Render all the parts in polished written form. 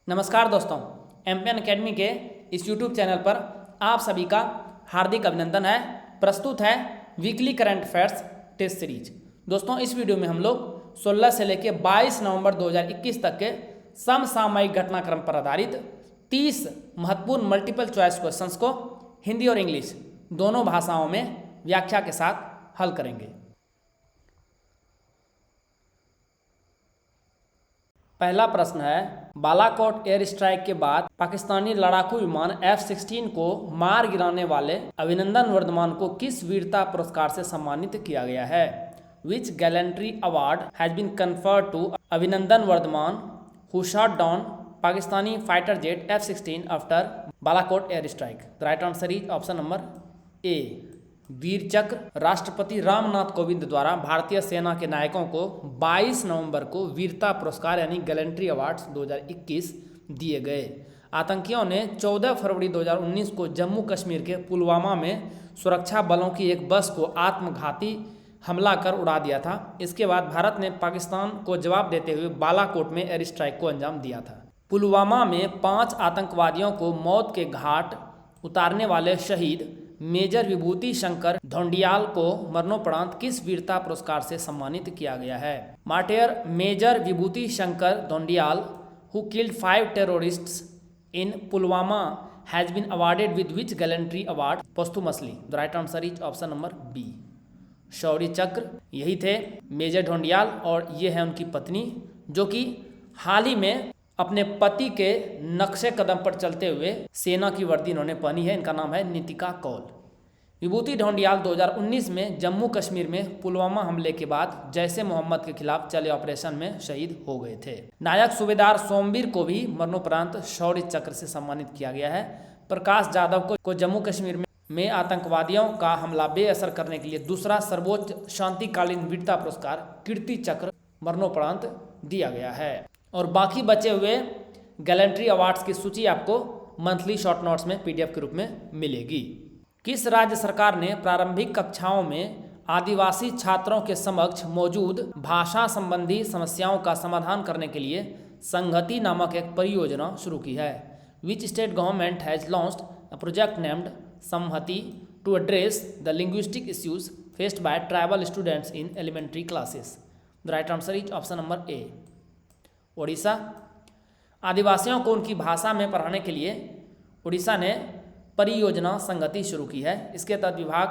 नमस्कार दोस्तों, MPN academy के इस यूट्यूब चैनल पर आप सभी का हार्दिक अभिनंदन है। प्रस्तुत है weekly current affairs test series. दोस्तों, इस वीडियो में हम लोग 16 से लेकर 22 नवंबर 2021 तक के समसामयिक घटनाक्रम पर आधारित 30 महत्वपूर्ण मल्टीपल चॉइस क्वेश्चंस को हिंदी और इंग्लिश दोनों भाषाओं में व्याख्या के साथ हल करेंगे। पहला प्रश्न है, बालाकोट एयर स्ट्राइक के बाद पाकिस्तानी लड़ाकू विमान F-16 को मार गिराने वाले अभिनंदन वर्धमान को किस वीरता पुरस्कार से सम्मानित किया गया है? Which gallantry award has been conferred to Abhinandan Varthaman who shot down Pakistani fighter jet F-16 after Balakot air strike? The right answer is option number A, Vir Chakra. राष्ट्रपति रामनाथ कोविंद द्वारा भारतीय सेना के नायकों को 22 नवंबर को वीरता पुरस्कार यानी गैलेंट्री अवार्ड्स 2021 दिए गए। आतंकियों ने 14 फरवरी 2019 को जम्मू कश्मीर के पुलवामा में सुरक्षा बलों की एक बस को आत्मघाती हमला कर उड़ा दिया था। इसके बाद भारत ने पाकिस्तान को जवाब देते हुए बालाकोट में एयर स्ट्राइक को अंजाम दिया था। पुलवामा में 5 आतंकवादियों को मौत के घाट उतारने वाले शहीद मेजर विभूति शंकर ढोंडियाल को मरणोपरांत किस वीरता पुरस्कार से सम्मानित किया गया है? Martyr major Vibhuti Shankar Dhoundiyal who killed 5 terrorists in Pulwama has been awarded with which gallantry award posthumously? The right answer is option number B, Shaurya Chakra. यही थे मेजर ढोंडियाल और ये है उनकी पत्नी, जो कि हाल ही में अपने पति के नक्शे कदम पर चलते हुए सेना की वर्दी इन्होंने पहनी है। इनका नाम है नीतिका कौल। विभूति ढोंडियाल 2019 में जम्मू कश्मीर में पुलवामा हमले के बाद जैश ए मोहम्मद के खिलाफ चले ऑपरेशन में शहीद हो गए थे। नायक सूबेदार सोमवीर को भी मरणोपरांत शौर्य चक्र से सम्मानित किया गया है। प्रकाश जाधव को जम्मू कश्मीर में आतंकवादियों का हमला बेअसर करने के लिए दूसरा सर्वोच्च शांतिकालीन वीरता पुरस्कार कीर्ति चक्र मरणोपरांत दिया गया है। और बाकी बचे हुए गैलेंट्री अवार्ड्स की सूची आपको मंथली शॉर्ट नोट्स में PDF के रूप में मिलेगी। किस राज्य सरकार ने प्रारंभिक कक्षाओं में आदिवासी छात्रों के समक्ष मौजूद भाषा संबंधी समस्याओं का समाधान करने के लिए संहति नामक एक परियोजना शुरू की है? Which state government has launched a project named Sanhati to address the linguistic issues faced by tribal students in elementary classes? The right answer is option number A, Odisha. आदिवासियों को उनकी भाषा में पढ़ाने के लिए उड़ीसा ने परियोजना संगति शुरू की है। इसके तहत विभाग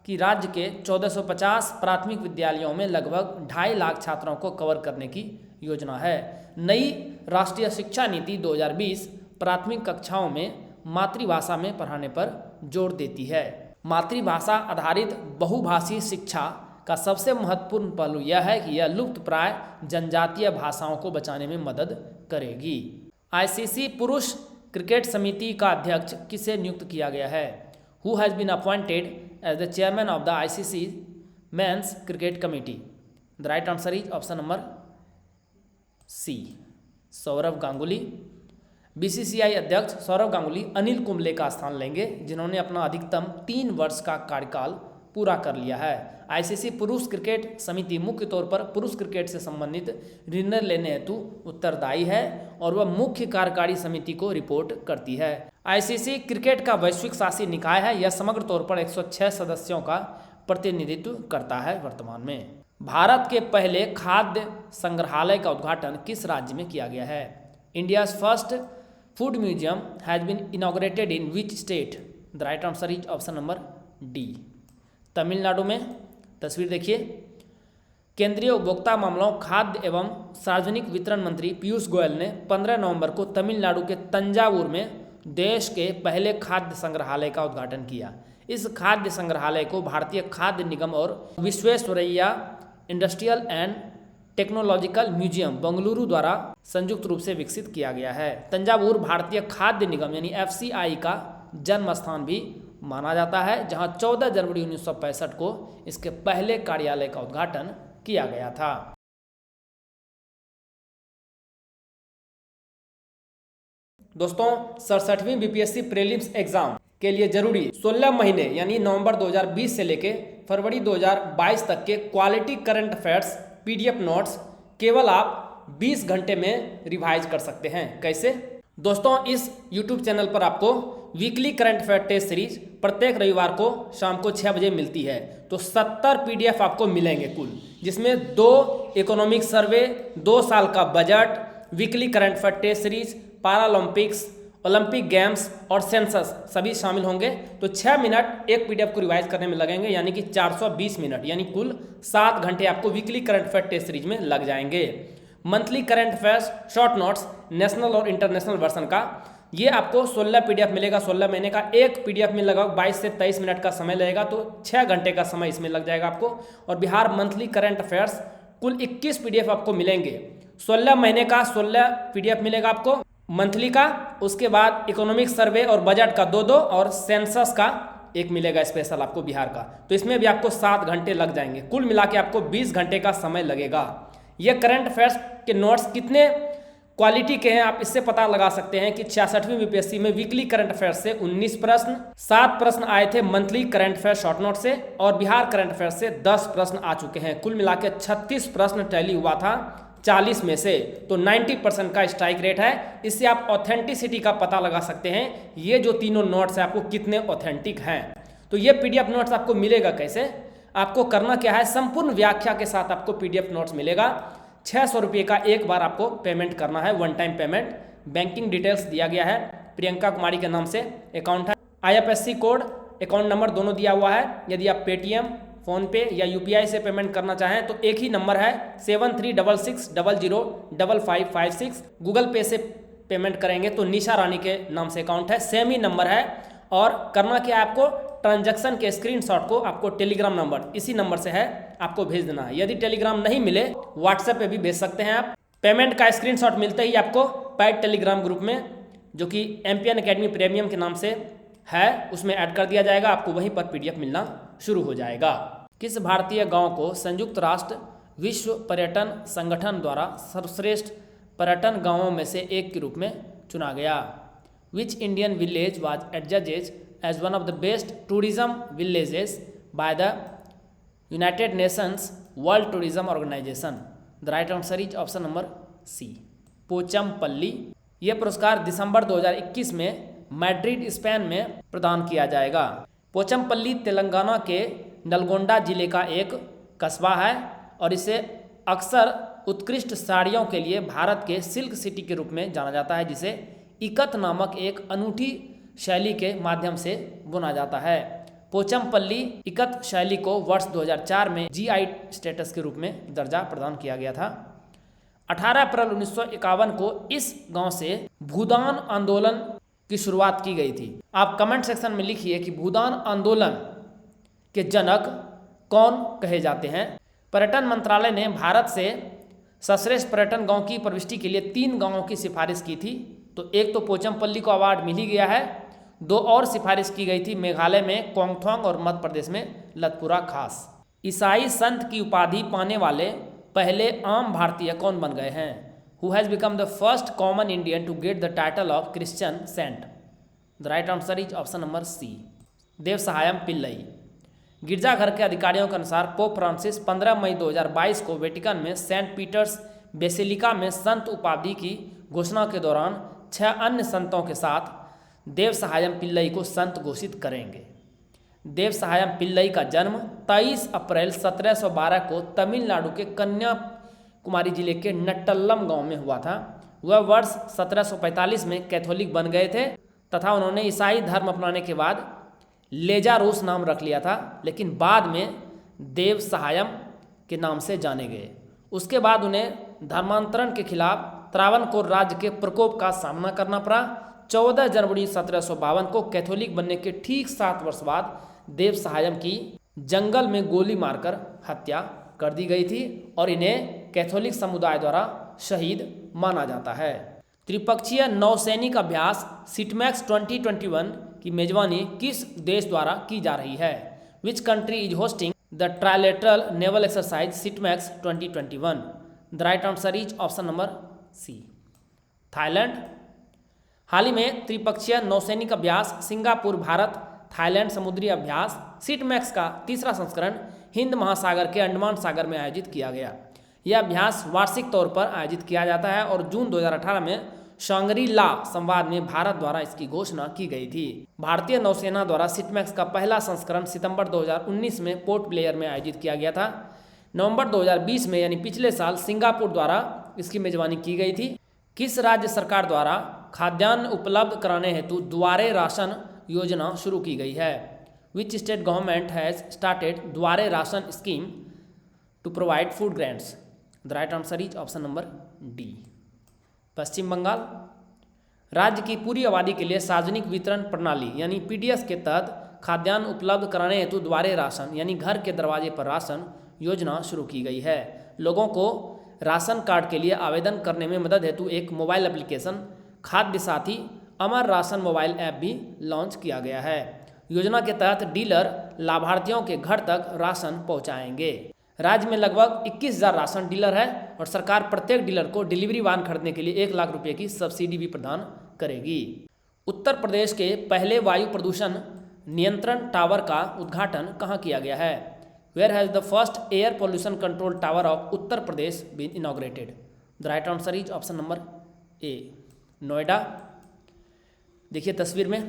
की राज्य के 1450 प्राथमिक विद्यालयों में लगभग 2.5 लाख छात्रों को कवर करने की योजना है। नई राष्ट्रीय शिक्षा नीति 2020 प्राथमिक कक्षाओं में मातृभाषा में पढ़ाने पर जोर देती है। मातृभाषा आधारित बहुभाषी शिक्षा का सबसे महत्वपूर्ण पहलू यह है कि यह लुप्त प्राय जनजातीय भाषाओं को बचाने में मदद करेगी। ICC पुरुष क्रिकेट समिति का अध्यक्ष किसे नियुक्त किया गया है? Who has been appointed as the chairman of the ICC men's cricket committee? The right answer is option number C, Sourav Ganguly. BCCI अध्यक्ष सौरव गांगुली अनिल कुंबले का स्थान लेंगे, जिन्होंने अपना अधिकतम 3 वर्ष का कार्यकाल पूरा कर लिया है। ICC पुरुष क्रिकेट समिति मुख्य तौर पर पुरुष क्रिकेट से संबंधित निर्णय लेने हेतु उत्तरदायी है और वह मुख्य कार्यकारी समिति को रिपोर्ट करती है। ICC क्रिकेट का वैश्विक शासी निकाय है। यह समग्र तौर पर 106 सदस्यों का प्रतिनिधित्व करता है। वर्तमान में भारत के पहले खाद्य संग्रहालय का उद्घाटन किस राज्य में किया गया है? India's first food museum has been inaugurated in which state? The right answer is option number D, Tamil Nadu में। तस्वीर देखिए। केंद्रीय उपभोक्ता मामलों, खाद्य एवं सार्वजनिक वितरण मंत्री पीयूष गोयल ने 15 नवंबर को तमिलनाडु के तंजावुर में देश के पहले खाद्य संग्रहालय का उद्घाटन किया। इस खाद्य संग्रहालय को भारतीय खाद्य निगम और Visvesvaraya industrial and technological museum Bengaluru द्वारा संयुक्त रूप से विकसित किया गया है। तंजावुर भारतीय खाद्य निगम यानी FCI का जन्म स्थान भी माना जाता है, जहां 14 जनवरी 1965 को इसके पहले कार्यालय का उद्घाटन किया गया था। दोस्तों, 67वीं BPSC प्रीलिम्स एग्जाम के लिए जरूरी 16 महीने यानी नवंबर 2020 से लेके फरवरी 2022 तक के quality current affairs PDF notes केवल आप 20 घंटे में रिवाइज कर सकते हैं। कैसे? दोस्तों इस YouTube चैनल पर आपको weekly current affair test series प्रत्येक रविवार को शाम को 6 बजे मिलती है। तो 70 PDF आपको मिलेंगे कुल, जिसमें 2 इकोनॉमिक सर्वे, 2 साल का budget, weekly current affair test series, Paralympics, Olympic games और सेंसस सभी शामिल होंगे। तो 6 मिनट एक PDF को रिवाइज करने में लगेंगे, यानी कि 420 मिनट, यानी कुल 7 घंटे आपको weekly current affair test series में लग जाएंगे। Monthly current affairs short notes national और इंटरनेशनल वर्जन का ये आपको 16 PDF मिलेगा। 16 महीने का एक PDF में लगभग 22 से 23 मिनट का समय लगेगा, तो 6 घंटे का समय इसमें लग जाएगा आपको। और बिहार मंथली करंट अफेयर्स कुल 21 PDF आपको मिलेंगे। 16 महीने का 16 PDF मिलेगा आपको मंथली का, उसके बाद इकोनॉमिक सर्वे और बजट का 2-2 और सेंसस का एक मिलेगा स्पेशल आपको बिहार का। तो इसमें भी आपको 7 घंटे लग जाएंगे। कुल मिला के आपको 20 घंटे का समय लगेगा। ये करंट अफेयर्स के नोट्स कितने क्वालिटी के हैं आप इससे पता लगा सकते हैं कि 66वीं BPSC में वीकली करंट अफेयर्स से 19 प्रश्न, 7 प्रश्न आए थे monthly current affair short note से, और बिहार करंट अफेयर्स से 10 प्रश्न आ चुके हैं। कुल मिला के 36 प्रश्न टैली हुआ था 40 में से। तो 90% का स्ट्राइक रेट है। इससे आप ऑथेंटिसिटी का पता लगा सकते हैं ये जो तीनों नोट्स है आपको कितने ऑथेंटिक हैं। तो ये PDF नोट्स आपको मिलेगा कैसे? आपको करना क्या है, संपूर्ण व्याख्या के साथ आपको PDF नोट्स मिलेगा। 600 रुपये का एक बार आपको पेमेंट करना है, one time payment. Banking details दिया गया है, प्रियंका कुमारी के नाम से अकाउंट है। IFSC कोड, अकाउंट नंबर दोनों दिया हुआ है। यदि आप पेटीएम, फ़ोनपे या UPI से पेमेंट करना चाहें तो एक ही नंबर है 7366005556। गूगल पे से पेमेंट करेंगे तो निशा रानी के नाम से अकाउंट है, सेम ही नंबर है। और करना क्या है, आपको ट्रांजैक्शन के स्क्रीनशॉट को आपको टेलीग्राम नंबर, इसी नंबर से है, आपको भेज देना है। यदि टेलीग्राम नहीं मिले व्हाट्सएप पे भी भेज सकते हैं आप। पेमेंट का स्क्रीनशॉट मिलते ही आपको पैड टेलीग्राम ग्रुप में, जो कि एमपीएन अकेडमी प्रीमियम के नाम से है, उसमें ऐड कर दिया जाएगा। आपको वहीं पर PDF मिलना शुरू हो जाएगा। किस भारतीय गाँव को संयुक्त राष्ट्र विश्व पर्यटन संगठन द्वारा सर्वश्रेष्ठ पर्यटन गाँवों में से एक के रूप में चुना गया? Which Indian village was adjudged as one of the best tourism villages by the United Nations World Tourism Organization? The right answer is option number C. Pochampally. यह पुरस्कार दिसंबर 2021 में मैड्रिड स्पेन में प्रदान किया जाएगा। पोचमपल्ली तेलंगाना के नलगोंडा जिले का एक कस्बा है और इसे अक्सर उत्कृष्ट साड़ियों के लिए भारत के सिल्क सिटी के रूप में जाना जाता है, जिसे इकत नामक एक अनूठी शैली के माध्यम से बुना जाता है। पोचमपल्ली इकत शैली को वर्ष 2004 में GI स्टेटस के रूप में दर्जा प्रदान किया गया था। 18 अप्रैल 1951 को इस गांव से भूदान आंदोलन की शुरुआत की गई थी। आप कमेंट सेक्शन में लिखिए कि भूदान आंदोलन के जनक कौन कहे जाते हैं। पर्यटन मंत्रालय ने भारत से सर्वश्रेष्ठ पर्यटन गांव की प्रविष्टि के लिए 3 गांवों की सिफारिश की थी। तो एक तो पोचमपल्ली को अवार्ड मिल ही गया है, 2 और सिफारिश की गई थी मेघालय में कोंगथोंग और मध्य प्रदेश में लतपुरा खास। ईसाई संत की उपाधि पाने वाले पहले आम भारतीय कौन बन गए हैं? Who has become the first common Indian to get the title of Christian saint? The right answer is option number C, Devasahayam Pillai. गिरजाघर के अधिकारियों के अनुसार पोप फ्रांसिस 15 मई 2022 को वेटिकन में सेंट पीटर्स बेसिलिका में संत उपाधि की घोषणा के दौरान 6 अन्य संतों के साथ देव सहायम पिल्लई को संत घोषित करेंगे। देव सहायम पिल्लई का जन्म 23 अप्रैल 1712 को तमिलनाडु के कन्याकुमारी जिले के नट्टल्लम गांव में हुआ था। वह वर्ष 1745 में कैथोलिक बन गए थे तथा उन्होंने ईसाई धर्म अपनाने के बाद लेजारोस नाम रख लिया था, लेकिन बाद में देव सहायम के नाम से जाने गए। उसके बाद उन्हें धर्मांतरण के खिलाफ त्रावणकोर राज्य के प्रकोप का सामना करना पड़ा। 14 जनवरी 1752 को कैथोलिक बनने के ठीक 7 वर्ष बाद देव सहायम की जंगल में गोली मारकर हत्या कर दी गई थी और इन्हें कैथोलिक समुदाय द्वारा शहीद माना जाता है। त्रिपक्षीय नौसैनिक अभ्यास सिटमैक्स 2021 की मेजबानी किस देश द्वारा की जा रही है? Which country is hosting the trilateral naval exercise SITMEX 2021? The right answer is option number C, Thailand. हाल ही में त्रिपक्षीय नौसैनिक अभ्यास सिंगापुर भारत थाईलैंड समुद्री अभ्यास सिटमैक्स का तीसरा संस्करण हिंद महासागर के अंडमान सागर में आयोजित किया गया। यह अभ्यास वार्षिक तौर पर आयोजित किया जाता है और जून 2018 में शांगरी ला संवाद में भारत द्वारा इसकी घोषणा की गई थी। भारतीय नौसेना द्वारा सिटमैक्स का पहला संस्करण सितंबर 2019 में पोर्ट ब्लेयर में आयोजित किया गया था। नवंबर 2020 में यानी पिछले साल सिंगापुर द्वारा इसकी मेजबानी की गई थी। किस राज्य सरकार द्वारा खाद्यान्न उपलब्ध कराने हेतु दुआरे राशन योजना शुरू की गई है? Which state government has started Duare ration scheme to provide food grains? The right answer is option number D, Paschim Bangal. राज्य की पूरी आबादी के लिए सार्वजनिक वितरण प्रणाली यानी पीडीएस के तहत खाद्यान्न उपलब्ध कराने हेतु द्वारे राशन यानी घर के दरवाजे पर राशन योजना शुरू की गई है। लोगों को राशन कार्ड के लिए आवेदन करने में मदद हेतु एक मोबाइल एप्लीकेशन खाद्य साथी अमर राशन मोबाइल ऐप भी लॉन्च किया गया है। योजना के तहत डीलर लाभार्थियों के घर तक राशन पहुंचाएंगे। राज्य में लगभग 21,000 राशन डीलर है और सरकार प्रत्येक डीलर को डिलीवरी वाहन खरीदने के लिए 1 लाख रुपए की सब्सिडी भी प्रदान करेगी। उत्तर प्रदेश के पहले वायु प्रदूषण नियंत्रण टावर का उद्घाटन कहाँ किया गया है? Where has the first air pollution control tower of Uttar Pradesh been inaugurated? The right answer is option number A, Noida. देखिए तस्वीर में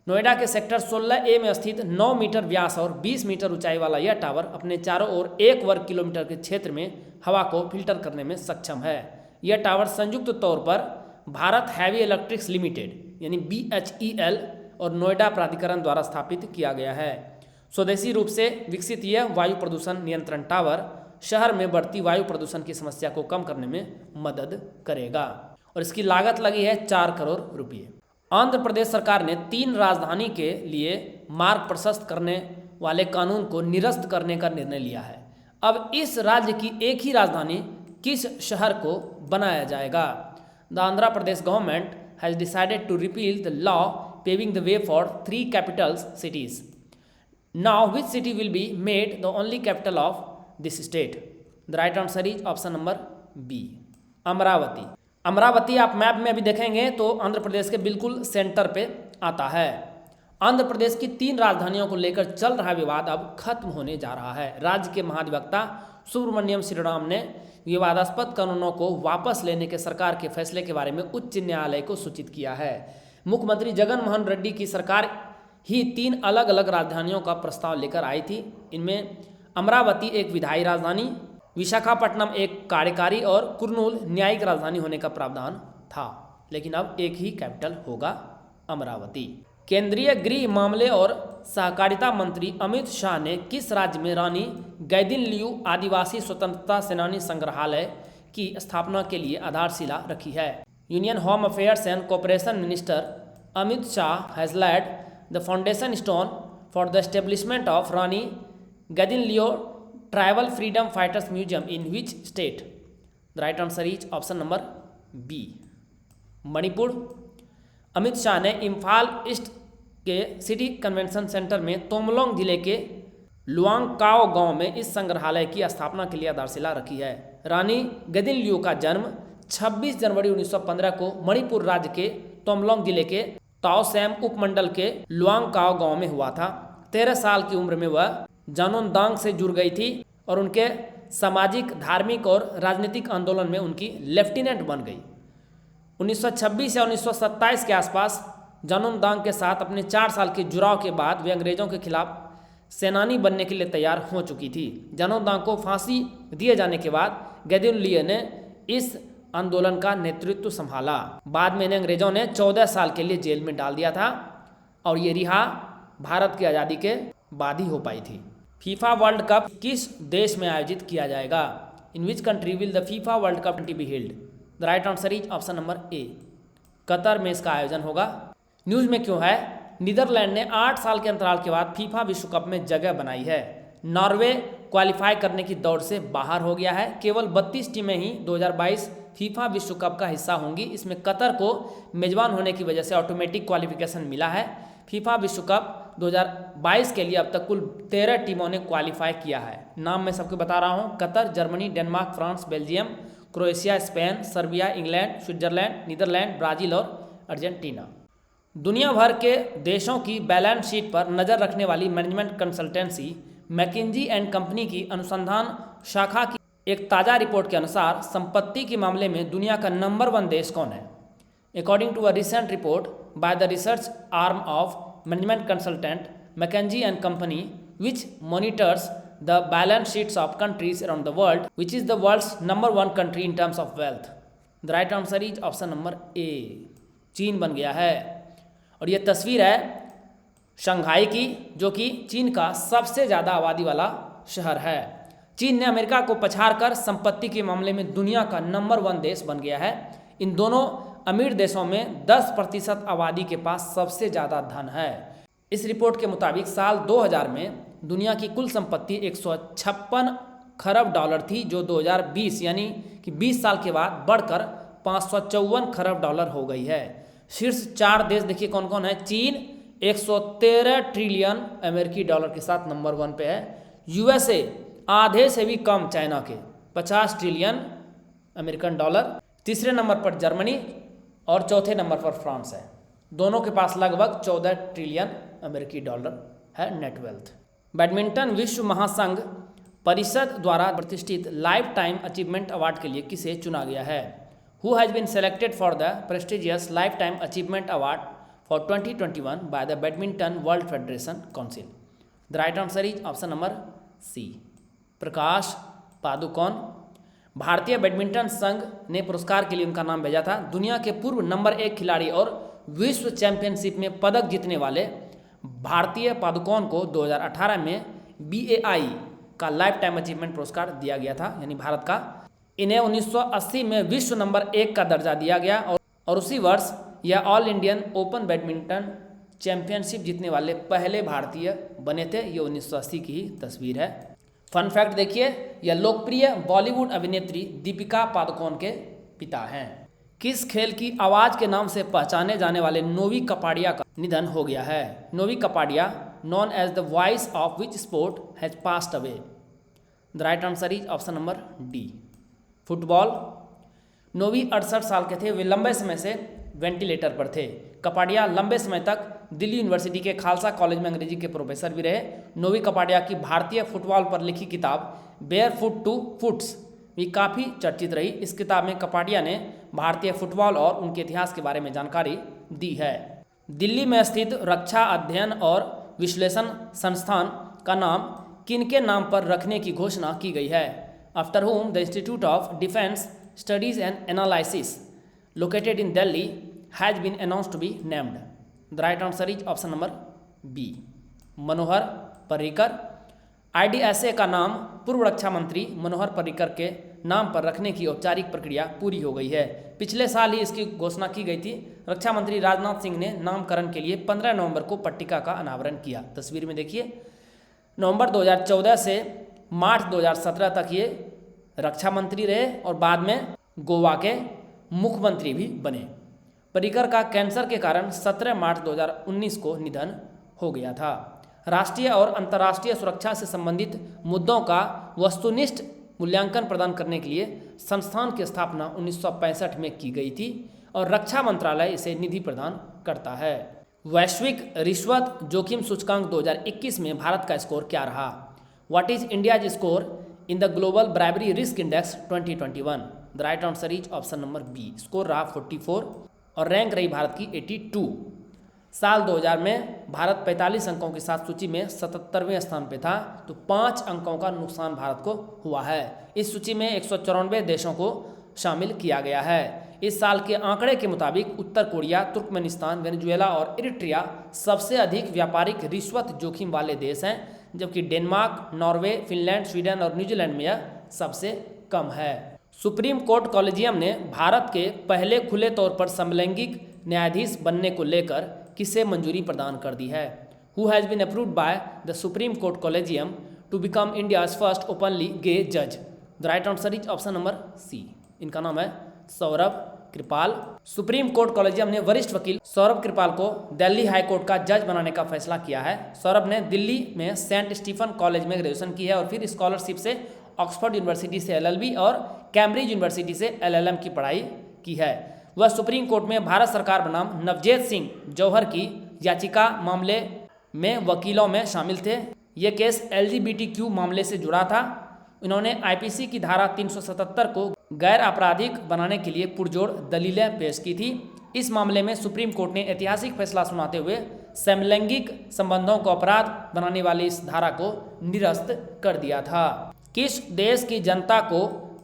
नोएडा के सेक्टर 16A में स्थित 9 मीटर व्यास और 20 मीटर ऊंचाई वाला यह टावर अपने चारों ओर 1 वर्ग किलोमीटर के क्षेत्र में हवा को फिल्टर करने में सक्षम है। यह टावर संयुक्त तौर पर भारत हैवी इलेक्ट्रिक्स लिमिटेड यानी BHEL और नोएडा प्राधिकरण द्वारा स्थापित किया गया है। स्वदेशी रूप से विकसित यह वायु प्रदूषण नियंत्रण टावर शहर में बढ़ती वायु प्रदूषण की समस्या को कम करने में मदद करेगा और इसकी लागत लगी है 4 करोड़ रुपये। आंध्र प्रदेश सरकार ने 3 राजधानी के लिए मार्ग प्रशस्त करने वाले कानून को निरस्त करने का निर्णय लिया है। अब इस राज्य की एक ही राजधानी किस शहर को बनाया जाएगा? The Andhra Pradesh government has decided to repeal the law paving the way for 3 capitals cities. Now which city will be made the only capital of this state? The right answer is option number B, Amaravati. Amaravati आप map में अभी देखेंगे तो आंध्र प्रदेश के बिल्कुल centre पे आता है। आंध्र प्रदेश की 3 राजधानियों को लेकर चल रहा विवाद अब खत्म होने जा रहा है। राज्य के महाधिवक्ता सुब्रमण्यम श्रीराम ने विवादास्पद कानूनों को वापस लेने के सरकार के फैसले के बारे में उच्च न्यायालय को सूचित किया है। मुख्यमंत्री जगन मोहन रेड्डी की सरकार ही 3 अलग अलग राजधानियों का प्रस्ताव लेकर आई थी। इनमें अमरावती एक विधायी राजधानी, विशाखापट्टनम एक कार्यकारी और कुर्नूल न्यायिक राजधानी होने का प्रावधान था, लेकिन अब एक ही कैपिटल होगा, अमरावती। केंद्रीय गृह मामले और सहकारिता मंत्री अमित शाह ने किस राज्य में रानी गैदिनलियू आदिवासी स्वतंत्रता सेनानी संग्रहालय की स्थापना के लिए आधारशिला रखी है? Union home affairs and cooperation minister Amit Shah has laid the foundation stone for the establishment of Rani Gaidinliu tribal freedom fighters museum in which state? The right answer is option number B, Manipur. Amit Shah ने इम्फाल ईस्ट के सिटी कन्वेंशन सेंटर में तोमलोंग जिले के लुआंगकाओ गांव में इस संग्रहालय की स्थापना के लिए आधारशिला रखी है। रानी गैदिनलियू का जन्म 26 जनवरी 1915 को मणिपुर राज्य के तोमलोंग जिले के ताओसैम उपमंडल के लुआंगकाओ गांव में हुआ था। 13 साल की उम्र में वह जानोनदांग से जुड़ गई थी और उनके सामाजिक, धार्मिक और राजनीतिक आंदोलन में उनकी लेफ्टिनेंट बन गई। 1926 या 1927 के आसपास जानोनदांग के साथ अपने 4 साल के जुड़ाव के बाद वे अंग्रेजों के खिलाफ सेनानी बनने के लिए तैयार हो चुकी थी। जानोनदांग को फांसी दिए जाने के बाद गैदिनलियू ने इस आंदोलन का नेतृत्व संभाला। बाद में इन्हें अंग्रेजों ने 14 साल के लिए जेल में डाल दिया था और ये रिहा भारत की आज़ादी के बाद ही हो पाई थी। फीफा वर्ल्ड कप किस देश में आयोजित किया जाएगा? In which country will the FIFA world cup be held? The right answer is option number A, Qatar में इसका आयोजन होगा। न्यूज में क्यों है? नीदरलैंड ने 8 साल के अंतराल के बाद फीफा विश्व कप में जगह बनाई है। नॉर्वे क्वालिफाई करने की दौड़ से बाहर हो गया है। केवल 32 टीमें ही 2022 फीफा विश्व कप का हिस्सा होंगी। इसमें कतर को मेजबान होने की वजह से ऑटोमेटिक क्वालिफिकेशन मिला है। फीफा विश्व कप 2022 के लिए अब तक कुल 13 टीमों ने क्वालिफाई किया है। नाम मैं सबको बता रहा हूँ: Qatar, Germany, Denmark, France, Belgium, Croatia, Spain, Serbia, England, Switzerland, Netherlands, Brazil और अर्जेंटीना। दुनिया भर के देशों की बैलेंस शीट पर नज़र रखने वाली management consultancy McKenzie and company की अनुसंधान शाखा की एक ताज़ा रिपोर्ट के अनुसार संपत्ति के मामले में दुनिया का नंबर 1 देश कौन है? According to a recent report by the research arm of management consultant McKinsey and Company, which monitors the balance sheets of countries around the world, which is the world's number one country in terms of wealth. The right answer is option number A. चीन बन गया है। और ये तस्वीर है Shanghai की, जो कि चीन का सबसे ज़्यादा आबादी वाला शहर है। चीन ने अमेरिका को पछाड़कर संपत्ति के मामले में दुनिया का नंबर 1 देश बन गया है। इन दोनों अमीर देशों में 10% आबादी के पास सबसे ज़्यादा धन है। इस रिपोर्ट के मुताबिक साल 2000 में दुनिया की कुल संपत्ति 156 खरब डॉलर थी, जो 2020 यानी कि 20 साल के बाद बढ़कर 554 खरब डॉलर हो गई है। शीर्ष 4 देश देखिए कौन कौन है। चीन 113 ट्रिलियन अमेरिकी डॉलर के साथ नंबर 1 पे है। यूएसए आधे से भी कम चाइना के 50 ट्रिलियन अमेरिकन डॉलर। तीसरे नंबर पर जर्मनी और चौथे नंबर पर फ्रांस है। दोनों के पास लगभग 14 ट्रिलियन अमेरिकी डॉलर है नेट वेल्थ। बैडमिंटन विश्व महासंघ परिषद द्वारा प्रतिष्ठित लाइफ टाइम अचीवमेंट अवार्ड के लिए किसे चुना गया है? Who has been selected for the prestigious life time achievement award for 2021 by the badminton world federation council? The right answer is option number C, Prakash Padukone. भारतीय बैडमिंटन संघ ने पुरस्कार के लिए उनका नाम भेजा था। दुनिया के पूर्व नंबर 1 खिलाड़ी और विश्व चैंपियनशिप में पदक जीतने वाले भारतीय पादुकोण को 2018 में BAI का लाइफ टाइम अचीवमेंट पुरस्कार दिया गया था, यानी भारत का। इन्हें 1980 में विश्व नंबर 1 का दर्जा दिया गया और उसी वर्ष यह all Indian open badminton championship जीतने वाले पहले भारतीय बने थे। ये 1980 की ही तस्वीर है। फन फैक्ट देखिए, यह लोकप्रिय बॉलीवुड अभिनेत्री दीपिका पादुकोण के पिता हैं। किस खेल की आवाज़ के नाम से पहचाने जाने वाले नोवी कपाडिया का निधन हो गया है? Novy Kapadia, known as the voice of which sport, has passed away? The right answer is option number D, football. Novy 68 साल के थे। वे लंबे समय से वेंटिलेटर पर थे। कपाडिया लंबे समय तक दिल्ली यूनिवर्सिटी के खालसा कॉलेज में अंग्रेजी के प्रोफेसर भी रहे। नोवी कपाडिया की भारतीय फुटबॉल पर लिखी किताब बेयर फुट टू फुट्स भी काफ़ी चर्चित रही। इस किताब में कपाडिया ने भारतीय फुटबॉल और उनके इतिहास के बारे में जानकारी दी है। दिल्ली में स्थित रक्षा अध्ययन और विश्लेषण संस्थान का नाम किनके नाम पर रखने की घोषणा की गई है? After whom the Institute of Defense Studies and Analysis located in Delhi has been announced to be named. The right answer is option number B, Manohar Parrikar. IDSA का नाम पूर्व रक्षा मंत्री मनोहर पर्रिकर के नाम पर रखने की औपचारिक प्रक्रिया पूरी हो गई है। पिछले साल ही इसकी घोषणा की गई थी। रक्षा मंत्री राजनाथ सिंह ने नामकरण के लिए 15 नवंबर को पट्टिका का अनावरण किया। तस्वीर में देखिए, नवंबर 2014 से मार्च 2017 तक ये रक्षा मंत्री रहे और बाद में गोवा के मुख्यमंत्री भी बने। पर्रिकर का कैंसर के कारण 17 मार्च 2019 को निधन हो गया था। राष्ट्रीय और अंतर्राष्ट्रीय सुरक्षा से संबंधित मुद्दों का वस्तुनिष्ठ मूल्यांकन प्रदान करने के लिए संस्थान की स्थापना 1965 में की गई थी और रक्षा मंत्रालय इसे निधि प्रदान करता है। वैश्विक रिश्वत जोखिम सूचकांक 2021 में भारत का स्कोर क्या रहा? What is India's score in the global bribery risk index 2021? The right answer is option number B, score रहा 44 और रैंक रही भारत की 82। साल 2000 में भारत 45 अंकों के साथ सूची में 77वें स्थान पे था, तो 5 अंकों का नुकसान भारत को हुआ है। इस सूची में 194 देशों को शामिल किया गया है। इस साल के आंकड़े के मुताबिक उत्तर कोरिया, तुर्कमेनिस्तान, वेनेजुएला और इरिट्रिया सबसे अधिक व्यापारिक रिश्वत जोखिम वाले देश हैं, जबकि डेनमार्क, नॉर्वे, फिनलैंड, स्वीडन और न्यूजीलैंड में यह सबसे कम है। सुप्रीम कोर्ट कॉलेजियम ने भारत के पहले खुले तौर पर समलैंगिक न्यायाधीश बनने को लेकर किसे मंजूरी प्रदान कर दी है? Who has been approved by the supreme court collegium to become India's first openly gay जज? The right answer is option number C, इनका नाम है Saurabh Kirpal. Supreme court collegium ने वरिष्ठ वकील सौरभ कृपाल को दिल्ली हाई कोर्ट का जज बनाने का फैसला किया है। सौरभ ने दिल्ली में सेंट स्टीफन कॉलेज में ग्रेजुएशन की है और फिर स्कॉलरशिप से ऑक्सफोर्ड यूनिवर्सिटी से LLB और कैम्ब्रिज यूनिवर्सिटी से LLM की पढ़ाई की है। वह सुप्रीम कोर्ट में भारत सरकार बनाम नवजेत सिंह जौहर की याचिका मामले में वकीलों में शामिल थे। ये केस LGBTQ मामले से जुड़ा था। इन्होंने IPC की धारा 377 को गैर आपराधिक बनाने के लिए पुरजोर दलीलें पेश की थी। इस मामले में सुप्रीम कोर्ट ने ऐतिहासिक फैसला सुनाते हुए समलैंगिक संबंधों को अपराध बनाने वाली इस धारा को निरस्त कर दिया था। किस देश की जनता को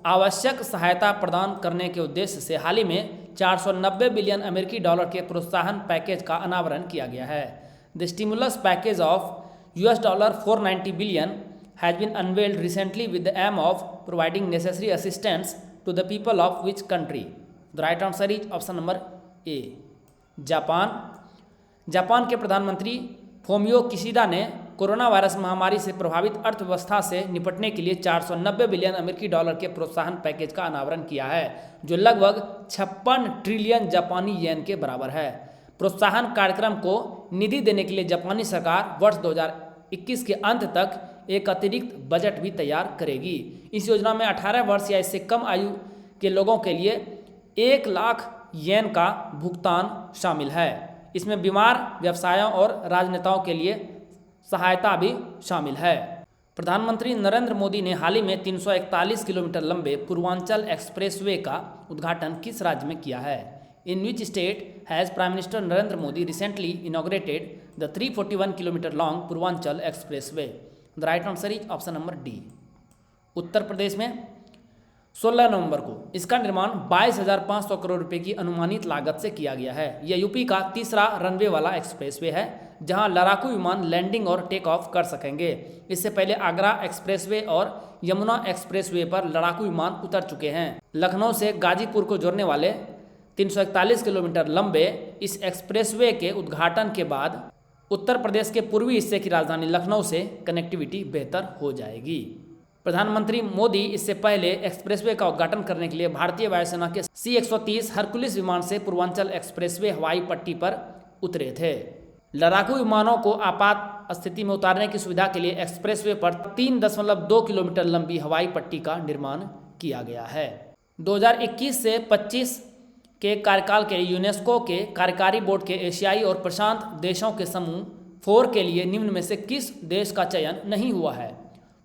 आवश्यक सहायता प्रदान करने के उद्देश्य से हाल ही में 490 बिलियन अमेरिकी डॉलर के प्रोत्साहन पैकेज का अनावरण किया गया है। The stimulus package of $490 billion has been unveiled recently with the aim of providing necessary assistance to the people of which country? The right answer is option number A. Japan के प्रधानमंत्री Fumio Kishida ने corona virus महामारी से प्रभावित अर्थव्यवस्था से निपटने के लिए 490 बिलियन अमेरिकी डॉलर के प्रोत्साहन पैकेज का अनावरण किया है, जो लगभग 56 ट्रिलियन जापानी येन के बराबर है। प्रोत्साहन कार्यक्रम को निधि देने के लिए जापानी सरकार वर्ष 2021 के अंत तक एक अतिरिक्त बजट भी तैयार करेगी। इस योजना में 18 वर्ष या इससे कम आयु के लोगों के लिए 1 लाख येन का भुगतान शामिल है। इसमें बीमार व्यवसायों और राजनेताओं के लिए सहायता भी शामिल है। प्रधानमंत्री नरेंद्र मोदी ने हाल ही में 341 किलोमीटर लंबे पूर्वांचल एक्सप्रेसवे का उद्घाटन किस राज्य में किया है? In which state has prime minister Narendra Modi recently inaugurated the 341 kilometre long Purvanchal expressway? The right answer is option number D. Uttar Pradesh में 16 नवंबर को इसका निर्माण 22,500 करोड़ रुपए की अनुमानित लागत से किया गया है। यह यूपी का तीसरा रनवे वाला एक्सप्रेसवे है जहां लड़ाकू विमान लैंडिंग और टेक ऑफ कर सकेंगे। इससे पहले आगरा एक्सप्रेसवे और यमुना एक्सप्रेसवे पर लड़ाकू विमान उतर चुके हैं। लखनऊ से गाजीपुर को जोड़ने वाले 341 किलोमीटर लंबे इस एक्सप्रेसवे के उद्घाटन के बाद उत्तर प्रदेश के पूर्वी हिस्से की राजधानी लखनऊ से कनेक्टिविटी बेहतर हो जाएगी। प्रधानमंत्री मोदी इससे पहले एक्सप्रेसवे का उद्घाटन करने के लिए भारतीय वायुसेना के C-130 हरकुलिस विमान से पूर्वांचल एक्सप्रेसवे हवाई पट्टी पर उतरे थे। लड़ाकू विमानों को आपात स्थिति में उतारने की सुविधा के लिए एक्सप्रेसवे पर 3.2 किलोमीटर लंबी हवाई पट्टी का निर्माण किया गया है। 2021 से 25 के कार्यकाल के यूनेस्को के कार्यकारी बोर्ड के एशियाई और प्रशांत देशों के समूह 4 के लिए निम्न में से किस देश का चयन नहीं हुआ है?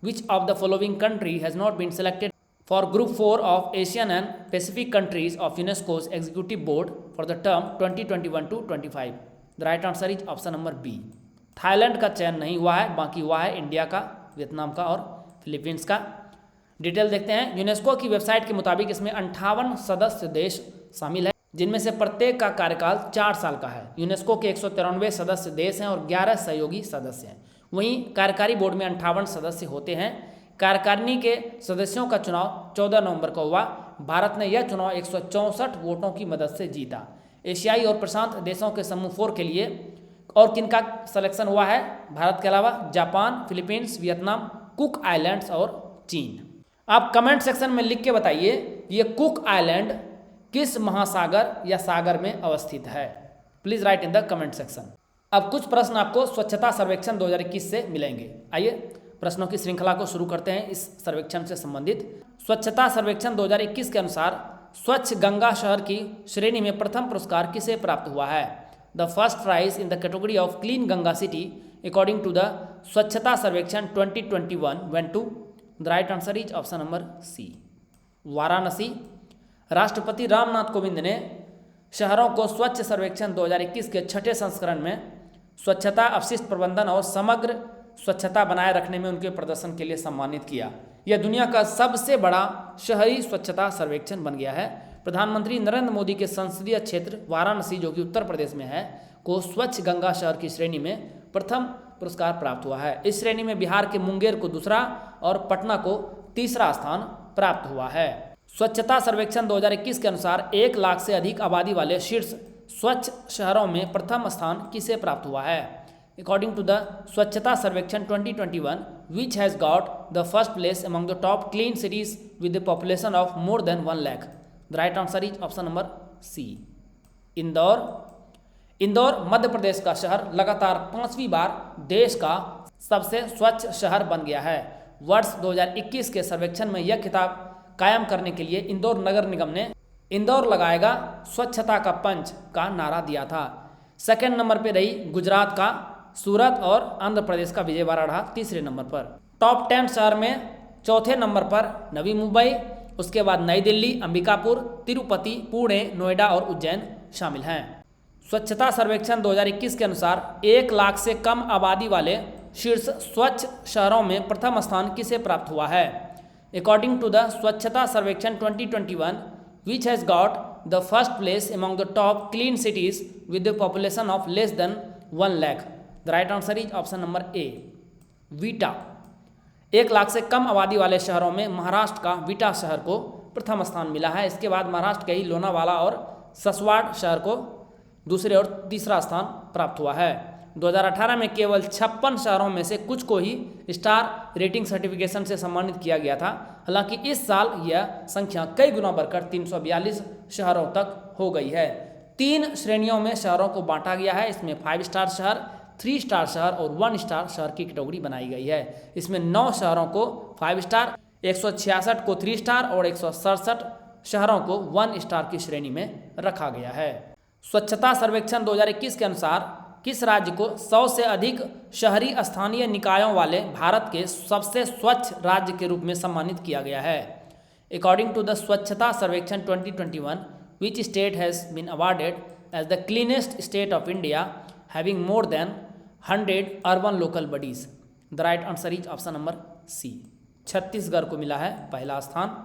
Which of the following country has not been selected for Group 4 of Asian and Pacific countries of UNESCO's Executive Board for the term 2021 to 25? The right answer is option number B. Thailand का चयन नहीं हुआ है, बाकी हुआ है India का, Vietnam का और फिलीपींस का। डिटेल देखते हैं। यूनेस्को की वेबसाइट के मुताबिक इसमें 58 सदस्य देश शामिल है, जिनमें से प्रत्येक का कार्यकाल 4 साल का है। यूनेस्को के 193 सदस्य देश हैं और 11 सहयोगी सदस्य हैं। वहीं कार्यकारी बोर्ड में 58 सदस्य होते हैं। कार्यकारिणी के सदस्यों का चुनाव 14 नवंबर को हुआ। भारत ने यह चुनाव 164 वोटों की मदद से जीता। एशियाई और प्रशांत देशों के समूह 4 के लिए और किनका सिलेक्शन हुआ है? भारत के अलावा Japan, Philippines, Vietnam, cook islands और चीन। आप कमेंट सेक्शन में लिख के बताइए ये कुक आइलैंड किस महासागर या सागर में अवस्थित है? Please right in the comment section. अब कुछ प्रश्न आपको स्वच्छता सर्वेक्षण 2021 से मिलेंगे। आइए प्रश्नों की श्रृंखला को शुरू करते हैं इस सर्वेक्षण से संबंधित। स्वच्छता सर्वेक्षण 2021 के अनुसार स्वच्छ गंगा शहर की श्रेणी में प्रथम पुरस्कार किसे प्राप्त हुआ है? The first prize in the category of clean Ganga city according to the Swachhata Sarvekshan 2021 went to? The right answer is option number C, Varanasi. राष्ट्रपति रामनाथ कोविंद ने शहरों को स्वच्छ सर्वेक्षण 2021 के 6ठे संस्करण में स्वच्छता, अपशिष्ट प्रबंधन और समग्र स्वच्छता बनाए रखने में उनके प्रदर्शन के लिए सम्मानित किया। यह दुनिया का सबसे बड़ा शहरी स्वच्छता सर्वेक्षण बन गया है। प्रधानमंत्री नरेंद्र मोदी के संसदीय क्षेत्र वाराणसी, जो कि उत्तर प्रदेश में है, को स्वच्छ गंगा शहर की श्रेणी में प्रथम पुरस्कार प्राप्त हुआ है। इस श्रेणी में बिहार के मुंगेर को दूसरा और पटना को तीसरा स्थान प्राप्त हुआ है। स्वच्छता सर्वेक्षण 2021 के अनुसार 1 लाख से अधिक आबादी वाले शीर्ष स्वच्छ शहरों में प्रथम स्थान किसे प्राप्त हुआ है? According to the Swachhata Sarvekshan 2021, which has got the first place among the top clean cities with the population of more than 1 lakh? The right answer is option number C, Indore Madhya Pradesh का शहर लगातार 5वीं बार देश का सबसे स्वच्छ शहर बन गया है। वर्ष 2021 के सर्वेक्षण में यह खिताब कायम करने के लिए इंदौर नगर निगम ने इंदौर लगाएगा स्वच्छता का पंच का नारा दिया था। सेकंड नंबर पे रही गुजरात का सूरत और आंध्र प्रदेश का विजयवाड़ा रहा तीसरे नंबर पर। टॉप 10 शहर में चौथे नंबर पर नवी मुंबई, उसके बाद नई दिल्ली, अंबिकापुर, तिरुपति, पुणे, नोएडा और उज्जैन शामिल हैं। स्वच्छता सर्वेक्षण 2021 के अनुसार 1 लाख से कम आबादी वाले शीर्ष स्वच्छ शहरों में प्रथम स्थान किसे प्राप्त हुआ है? According to the Swachhata Sarvekshan 2021, which has got the first place among the top clean cities with the population of less than 1 lakh? The right answer is option number A, Vita. 1 lakh से कम आबादी वाले शहरों में महाराष्ट्र का वीटा शहर को प्रथम स्थान मिला है। इसके बाद महाराष्ट्र के ही लोनावाला और ससवाड़ शहर को दूसरे और तीसरा स्थान प्राप्त हुआ है। 2018 में केवल 56 शहरों में से कुछ को ही स्टार रेटिंग सर्टिफिकेशन से सम्मानित किया गया था। हालांकि इस साल यह संख्या कई गुना बढ़कर 342 शहरों तक हो गई है। 3 श्रेणियों में शहरों को बांटा गया है। इसमें 5 स्टार शहर, 3 स्टार शहर और 1 स्टार शहर की कैटेगरी बनाई गई है। इसमें 9 शहरों को 5 स्टार, 166 को 3 स्टार और 167 शहरों को 1 स्टार की श्रेणी में रखा गया है। स्वच्छता सर्वेक्षण 2021 के अनुसार किस राज्य को 100 से अधिक शहरी स्थानीय निकायों वाले भारत के सबसे स्वच्छ राज्य के रूप में सम्मानित किया गया है? According to the Swachhata Sarvekshan 2021, which state has been awarded as the cleanest state of India having more than 100 urban local bodies? The right answer is option number C, Chhattisgarh को मिला है पहला स्थान।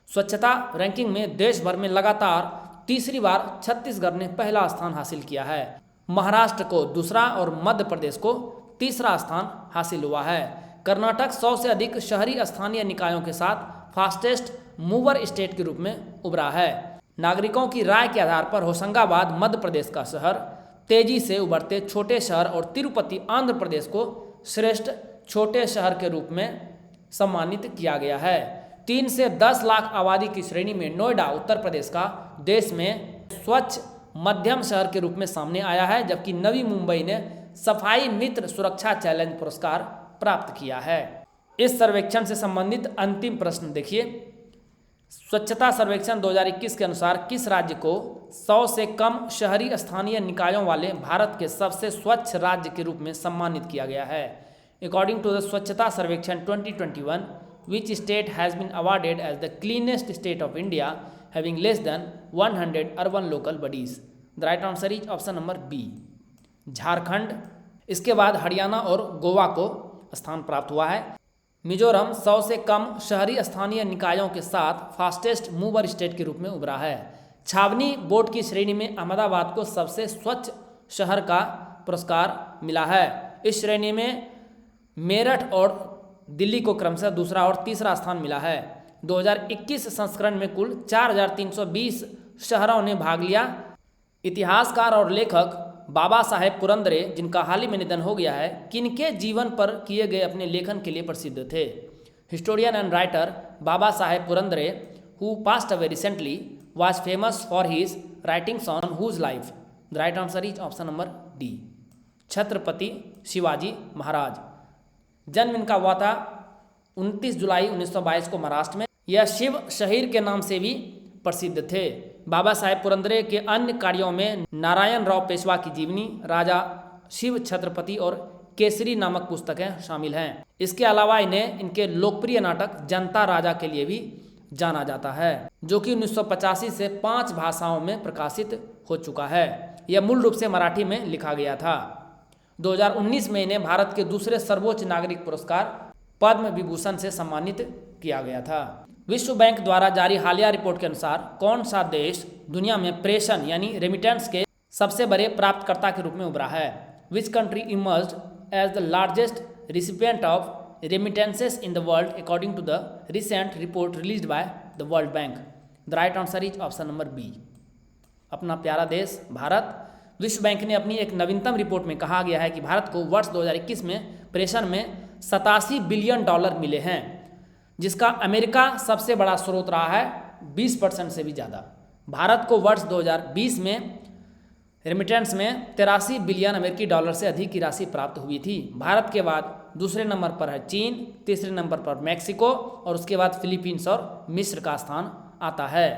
स्वच्छता रैंकिंग में देश भर में लगातार तीसरी बार छत्तीसगढ़ ने पहला स्थान हासिल किया है। महाराष्ट्र को दूसरा और मध्य प्रदेश को तीसरा स्थान हासिल हुआ है। कर्नाटक 100 से अधिक शहरी स्थानीय निकायों के साथ फास्टेस्ट मूवर स्टेट के रूप में उभरा है। नागरिकों की राय के आधार पर होशंगाबाद मध्य प्रदेश का शहर, तेजी से उभरते छोटे शहर और तिरुपति आंध्र प्रदेश को श्रेष्ठ छोटे शहर के रूप में सम्मानित किया गया है। 3 से 10 लाख आबादी की श्रेणी में नोएडा उत्तर प्रदेश का देश में स्वच्छ मध्यम शहर के रूप में सामने आया है, जबकि नवी मुंबई ने सफाई मित्र सुरक्षा चैलेंज पुरस्कार प्राप्त किया है। इस सर्वेक्षण से संबंधित अंतिम प्रश्न देखिए। स्वच्छता सर्वेक्षण 2021 के अनुसार किस राज्य को 100 से कम शहरी स्थानीय निकायों वाले भारत के सबसे स्वच्छ राज्य के रूप में सम्मानित किया गया है? According to the Swachhata Sarvekshan 2021, which state has been awarded as the cleanest state of India having less than 100 urban local bodies? The right answer is option number B, Jharkhand. इसके बाद हरियाणा और गोवा को स्थान प्राप्त हुआ है। मिजोरम 100 से कम शहरी स्थानीय निकायों के साथ फास्टेस्ट मूवर स्टेट के रूप में उभरा है। छावनी बोर्ड की श्रेणी में अहमदाबाद को सबसे स्वच्छ शहर का पुरस्कार मिला है। इस श्रेणी में मेरठ और दिल्ली को क्रमशः दूसरा और तीसरा स्थान मिला है। 2021 संस्करण में कुल 4320 शहरों ने भाग लिया। इतिहासकार और लेखक बाबा साहेब पुरंदरे, जिनका हाल ही में निधन हो गया है, किनके जीवन पर किए गए अपने लेखन के लिए प्रसिद्ध थे? Historian and writer Babasaheb Purandare, who passed away recently, was famous for his writings on whose life? The right answer is option number D, Chhatrapati Shivaji Maharaj. जन्म इनका हुआ था 29 जुलाई 1922 को महाराष्ट्र में। यह शिव शहीर के नाम से भी प्रसिद्ध थे। बाबा साहेब पुरंदरे के अन्य कार्यों में नारायण राव पेशवा की जीवनी, राजा शिव छत्रपति और केसरी नामक पुस्तकें शामिल हैं। इसके अलावा इन्हें इनके लोकप्रिय नाटक जनता राजा के लिए भी जाना जाता है, जो कि 1985 से 5 भाषाओं में प्रकाशित हो चुका है। यह मूल रूप से मराठी में लिखा गया था। 2019 में इन्हें भारत के दूसरे सर्वोच्च नागरिक पुरस्कार पद्म विभूषण से सम्मानित किया गया था। विश्व बैंक द्वारा जारी हालिया रिपोर्ट के अनुसार कौन सा देश दुनिया में प्रेषण यानी रेमिटेंस के सबसे बड़े प्राप्तकर्ता के रूप में उभरा है? Which country emerged as the largest recipient of remittances in the world according to the recent report released by the World Bank? The right answer is option number B, अपना प्यारा देश भारत। विश्व बैंक ने अपनी एक नवीनतम रिपोर्ट में कहा गया है कि भारत को वर्ष 2021 में प्रेषण में $87 बिलियन मिले हैं, जिसका अमेरिका सबसे बड़ा स्रोत रहा है 20% से भी ज़्यादा। भारत को वर्ष 2020 में रेमिटेंस में $83 बिलियन अमेरिकी डॉलर से अधिक की राशि प्राप्त हुई थी। भारत के बाद दूसरे नंबर पर है चीन, तीसरे नंबर पर मैक्सिको और उसके बाद फिलीपींस और मिस्र का स्थान आता है।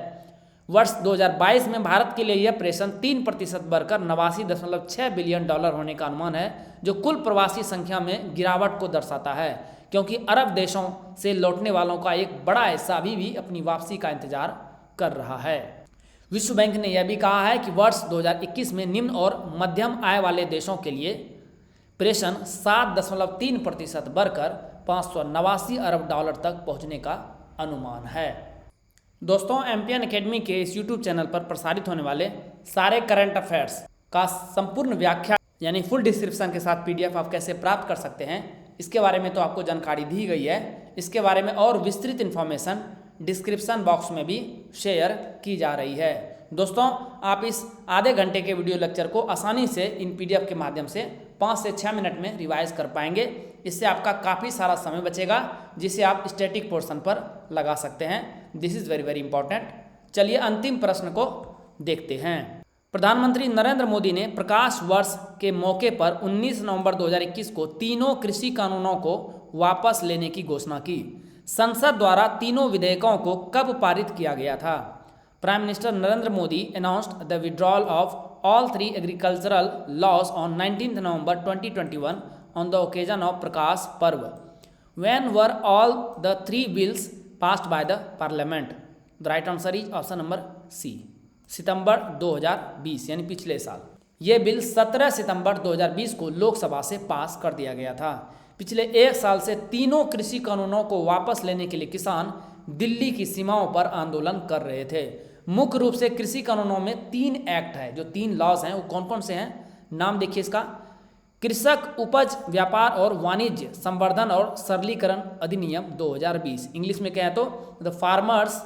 वर्ष 2022 में भारत के लिए यह प्रेषण 3% बढ़कर $89.6 बिलियन होने का अनुमान है, जो कुल प्रवासी संख्या में गिरावट को दर्शाता है, क्योंकि अरब देशों से लौटने वालों का एक बड़ा हिस्सा अभी भी अपनी वापसी का इंतजार कर रहा है। विश्व बैंक ने यह भी कहा है कि वर्ष 2021 में निम्न और मध्यम आय वाले देशों के लिए प्रेषण 7.3% बढ़कर 589 अरब डॉलर तक पहुंचने का अनुमान है। दोस्तों, एमपीएन एकेडमी के इस यूट्यूब चैनल पर प्रसारित होने वाले सारे करंट अफेयर्स का संपूर्ण व्याख्या यानी फुल डिस्क्रिप्शन के साथ पीडीएफ आप कैसे प्राप्त कर सकते हैं, इसके बारे में तो आपको जानकारी दी गई है। इसके बारे में और विस्तृत इन्फॉर्मेशन डिस्क्रिप्शन बॉक्स में भी शेयर की जा रही है। दोस्तों, आप इस आधे घंटे के वीडियो लेक्चर को आसानी से इन पीडीएफ के माध्यम से 5 से 6 मिनट में रिवाइज कर पाएंगे। इससे आपका काफ़ी सारा समय बचेगा जिसे आप स्टैटिक पोर्शन पर लगा सकते हैं। This is very very important. चलिए अंतिम प्रश्न को देखते हैं। प्रधानमंत्री नरेंद्र मोदी ने प्रकाश वर्ष के मौके पर 19 नवंबर 2021 को तीनों कृषि कानूनों को वापस लेने की घोषणा की। संसद द्वारा तीनों विधेयकों को कब पारित किया गया था? Prime minister Narendra Modi announced the withdrawal of all 3 agricultural laws on 19 November 2021 on the occasion of Prakash Parv. When were all the 3 bills passed by the parliament? The right answer is option number सी, सितंबर 2020 यानी पिछले साल। ये बिल 17 सितंबर 2020 को लोकसभा से पास कर दिया गया था। पिछले एक साल से तीनों कृषि कानूनों को वापस लेने के लिए किसान दिल्ली की सीमाओं पर आंदोलन कर रहे थे। मुख्य रूप से कृषि कानूनों में 3 एक्ट है, जो 3 लॉज हैं वो कौन कौन से हैं? नाम देखिए इसका, कृषक उपज व्यापार और वाणिज्य संवर्धन और सरलीकरण अधिनियम 2020। इंग्लिश में कहें तो the farmers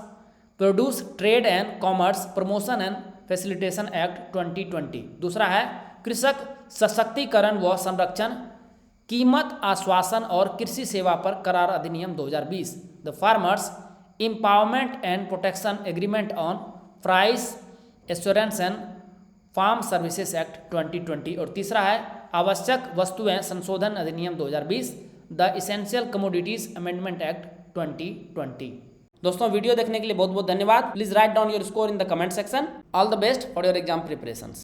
produce trade and commerce promotion and facilitation act 2020। दूसरा है कृषक सशक्तिकरण व संरक्षण कीमत आश्वासन और कृषि सेवा पर करार अधिनियम 2020। The farmers empowerment and protection agreement on price assurance and farm services act 2020। और तीसरा है आवश्यक वस्तुएं संशोधन अधिनियम 2020, the essential commodities amendment act 2020। दोस्तों, वीडियो देखने के लिए बहुत बहुत धन्यवाद। Please write down your score in the comment section. All the best for your exam preparations.